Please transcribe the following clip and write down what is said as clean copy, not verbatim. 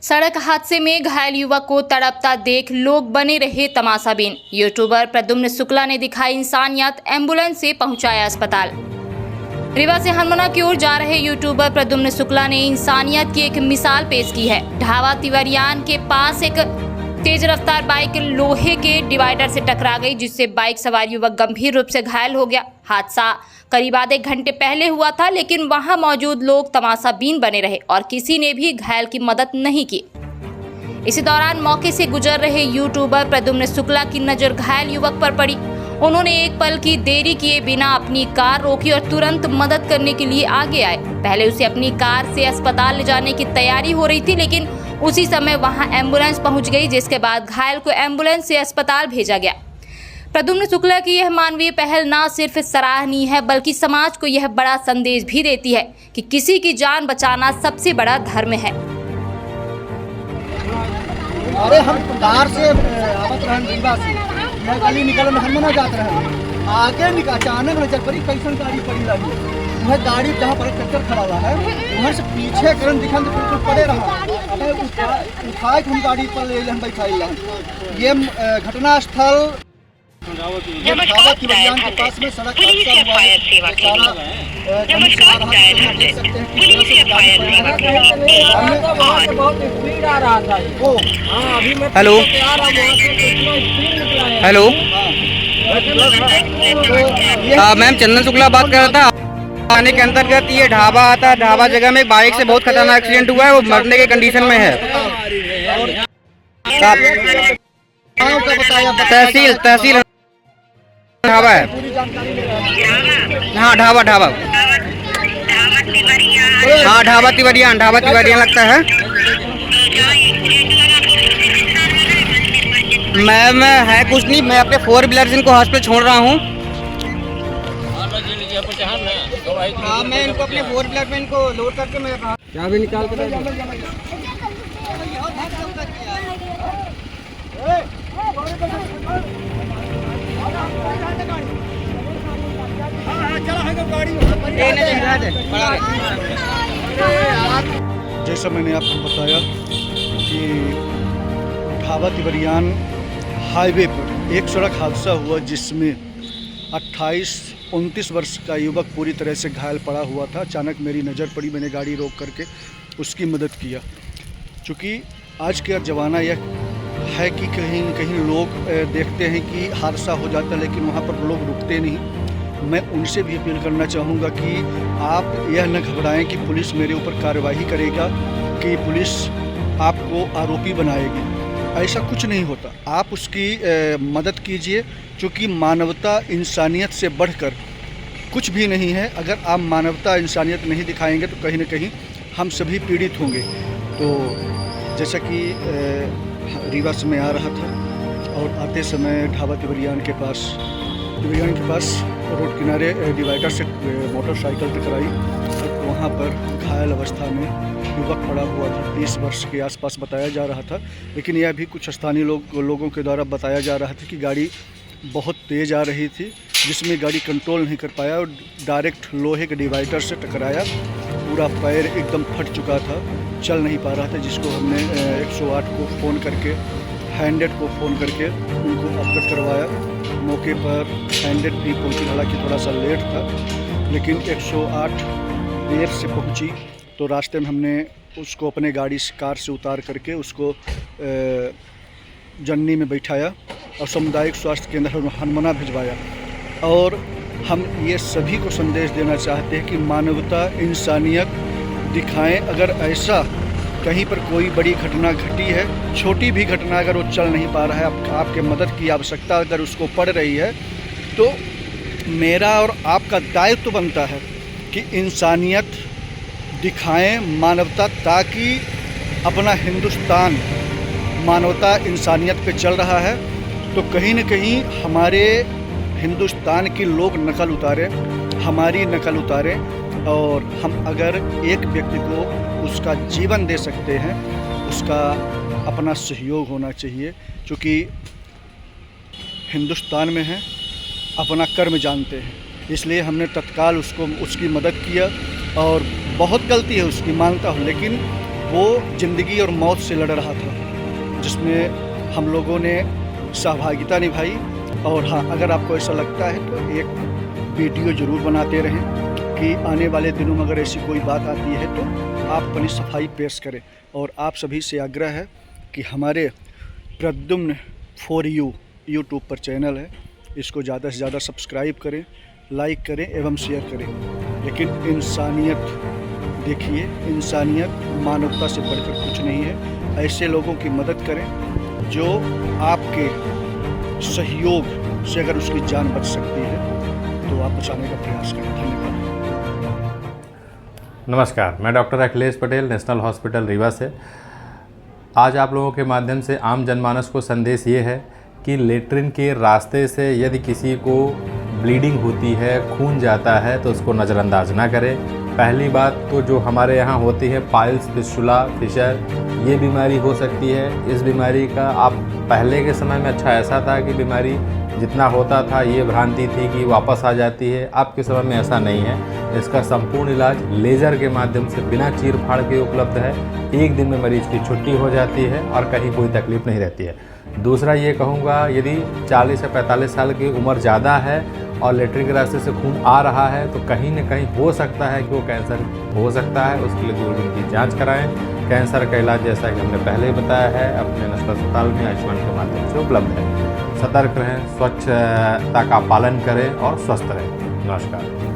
सड़क हादसे में घायल युवक को तड़पता देख लोग बने रहे तमाशाबीन। यूट्यूबर प्रद्युम्न शुक्ला ने दिखाई इंसानियत, एम्बुलेंस से पहुंचाया अस्पताल। रीवा से हनुमाना की ओर जा रहे यूट्यूबर प्रद्युम्न शुक्ला ने इंसानियत की एक मिसाल पेश की है। ढावा तिवरियान के पास एक तेज रफ्तार बाइक लोहे के डिवाइडर से टकरा गई, जिससे बाइक सवार युवक गंभीर रूप से घायल हो गया। हादसा करीब आधे घंटे पहले हुआ था, लेकिन वहां मौजूद लोग तमाशाबीन बने रहे और किसी ने भी घायल की मदद नहीं की। इसी दौरान मौके से गुजर रहे यूट्यूबर प्रद्युम्न शुक्ला की नजर घायल युवक पर पड़ी। उन्होंने एक पल की देरी किए बिना अपनी कार रोकी और तुरंत मदद करने के लिए आगे आए। पहले उसे अपनी कार से अस्पताल ले जाने की तैयारी हो रही थी, लेकिन उसी समय वहां एम्बुलेंस पहुंच गई, जिसके बाद घायल को एम्बुलेंस से अस्पताल भेजा गया। प्रद्युम्न शुक्ला की यह मानवीय पहल न सिर्फ सराहनीय है, बल्कि समाज को यह बड़ा संदेश भी देती है कि किसी की जान बचाना सबसे बड़ा धर्म है। अरे हम कार से आवत रहन रीवा से, मैं गली निकल में हनुमाना जात रहे, आगे निकल अचानक नजर पड़ी कैसन गाड़ी पड़ी लगी। वह गाड़ी जहाँ पर ट्रैक्टर खड़ा हुआ है वहाँ से पीछे करन दिखन तो बिल्कुल पड़े रहा। अरे उठाए हम गाड़ी पर ले हम बैठाई। ये घटना स्थल ढावा तिवरियान के पास में सड़क हादसा हुआ है। हेलो हेलो, मैम चंदन शुक्ला बात कर रहा था। आने के अंतर्गत ये ढाबा आता है, ढाबा जगह में एक बाइक से बहुत खतरनाक एक्सीडेंट हुआ है, वो मरने के कंडीशन में है। तहसील ढाबा है। हाँ ढाबा हाँ ढाबा तिवरियान लगता है। मैम है कुछ नहीं, मैं अपने 4 व्हीलर इनको हॉस्पिटल छोड़ रहा हूँ। हाँ मैं इनको अपने 4 व्हीलर में इनको लोड करके मैं क्या भी निकाल कर जैसा मैंने आपको बताया कि ढावा तिवरियान हाईवे पर एक सड़क हादसा हुआ, जिसमें 28-29 वर्ष का युवक पूरी तरह से घायल पड़ा हुआ था। अचानक मेरी नज़र पड़ी, मैंने गाड़ी रोक करके उसकी मदद किया। चूँकि आज का ज़माना यह है कि कहीं न कहीं लोग देखते हैं कि हादसा हो जाता है, लेकिन वहाँ पर लोग रुकते नहीं। मैं उनसे भी अपील करना चाहूँगा कि आप यह न घबराएं कि पुलिस मेरे ऊपर कार्रवाई करेगा, कि पुलिस आपको आरोपी बनाएगी। ऐसा कुछ नहीं होता। आप उसकी मदद कीजिए, क्योंकि मानवता इंसानियत से बढ़कर कुछ भी नहीं है। अगर आप मानवता इंसानियत नहीं दिखाएंगे तो कहीं न कहीं हम सभी पीड़ित होंगे। तो जैसा कि रीवा से मैं आ रहा था और आते समय ढाबा तिवरियान के पास रोड किनारे डिवाइडर से मोटरसाइकिल टकराई और वहाँ पर घायल अवस्था में युवक पड़ा हुआ था। 20 वर्ष के आसपास बताया जा रहा था, लेकिन यह भी कुछ स्थानीय लोगों के द्वारा बताया जा रहा था कि गाड़ी बहुत तेज़ आ रही थी, जिसमें गाड़ी कंट्रोल नहीं कर पाया और डायरेक्ट लोहे के डिवाइडर से टकराया। पूरा पैर एकदम फट चुका था, चल नहीं पा रहा था, जिसको हमने 108 को फ़ोन करके, 100 को फ़ोन करके उनको अवगत करवाया। मौके पर 100 भी पहुँची, हालांकि थोड़ा सा लेट था, लेकिन 108 देर से पहुँची। तो रास्ते में हमने उसको अपने कार से उतार करके उसको जन्नी में बैठाया और सामुदायिक स्वास्थ्य केंद्र हनुमाना भिजवाया। और हम ये सभी को संदेश देना चाहते हैं कि मानवता इंसानियत दिखाएं। अगर ऐसा कहीं पर कोई बड़ी घटना घटी है, छोटी भी घटना, अगर वो चल नहीं पा रहा है, आपके मदद की आवश्यकता अगर उसको पड़ रही है, तो मेरा और आपका दायित्व बनता है कि इंसानियत दिखाएं, मानवता, ताकि अपना हिंदुस्तान मानवता इंसानियत पे चल रहा है तो कहीं न कहीं हमारे हिंदुस्तान की लोग नकल उतारें, हमारी नकल उतारें। और हम अगर एक व्यक्ति को उसका जीवन दे सकते हैं, उसका अपना सहयोग होना चाहिए, क्योंकि हिंदुस्तान में है, अपना कर्म जानते हैं। इसलिए हमने तत्काल उसकी मदद किया और बहुत गलती है उसकी, मानता हूँ, लेकिन वो ज़िंदगी और मौत से लड़ रहा था, जिसमें हम लोगों ने सहभागिता निभाई। और हाँ, अगर आपको ऐसा लगता है तो एक वीडियो ज़रूर बनाते रहें कि आने वाले दिनों में अगर ऐसी कोई बात आती है तो आप अपनी सफाई पेश करें। और आप सभी से आग्रह है कि हमारे प्रद्युम्न फॉर यू यूट्यूब पर चैनल है, इसको ज़्यादा से ज़्यादा सब्सक्राइब करें, लाइक करें एवं शेयर करें। लेकिन इंसानियत देखिए, इंसानियत मानवता से बढ़कर कुछ नहीं है। ऐसे लोगों की मदद करें जो आपके सहयोग से अगर उसकी जान बच सकती है तो आप बचाने का प्रयास करें। धन्यवाद। नमस्कार, मैं doctor Akhilesh Patel, national hospital Rewa से। आज आप लोगों के माध्यम से आम जनमानस को संदेश ये है कि लेट्रिन के रास्ते से यदि किसी को ब्लीडिंग होती है, खून जाता है, तो उसको नज़रअंदाज ना करें। पहली बात तो जो हमारे यहाँ होती है पाइल्स, फिस्टुला, फिशर, ये बीमारी हो सकती है। इस बीमारी का आप पहले के समय में अच्छा ऐसा था कि बीमारी जितना होता था ये भ्रांति थी कि वापस आ जाती है। अब के समय में ऐसा नहीं है। इसका संपूर्ण इलाज लेज़र के माध्यम से बिना चीर फाड़ के उपलब्ध है। एक दिन में मरीज़ की छुट्टी हो जाती है और कहीं कोई तकलीफ़ नहीं रहती है। दूसरा ये कहूँगा, यदि 40 से 45 साल की उम्र ज़्यादा है और लेट्रिन के रास्ते से खून आ रहा है तो कहीं न कहीं हो सकता है कि वो कैंसर हो सकता है। उसके लिए दूरबीन की जांच कराएं। कैंसर का इलाज जैसा कि हमने पहले ही बताया है अपने नेशनल अस्पताल में आयुष्मान के माध्यम से उपलब्ध है। सतर्क रहें, स्वच्छता का पालन करें और स्वस्थ रहें। नमस्कार।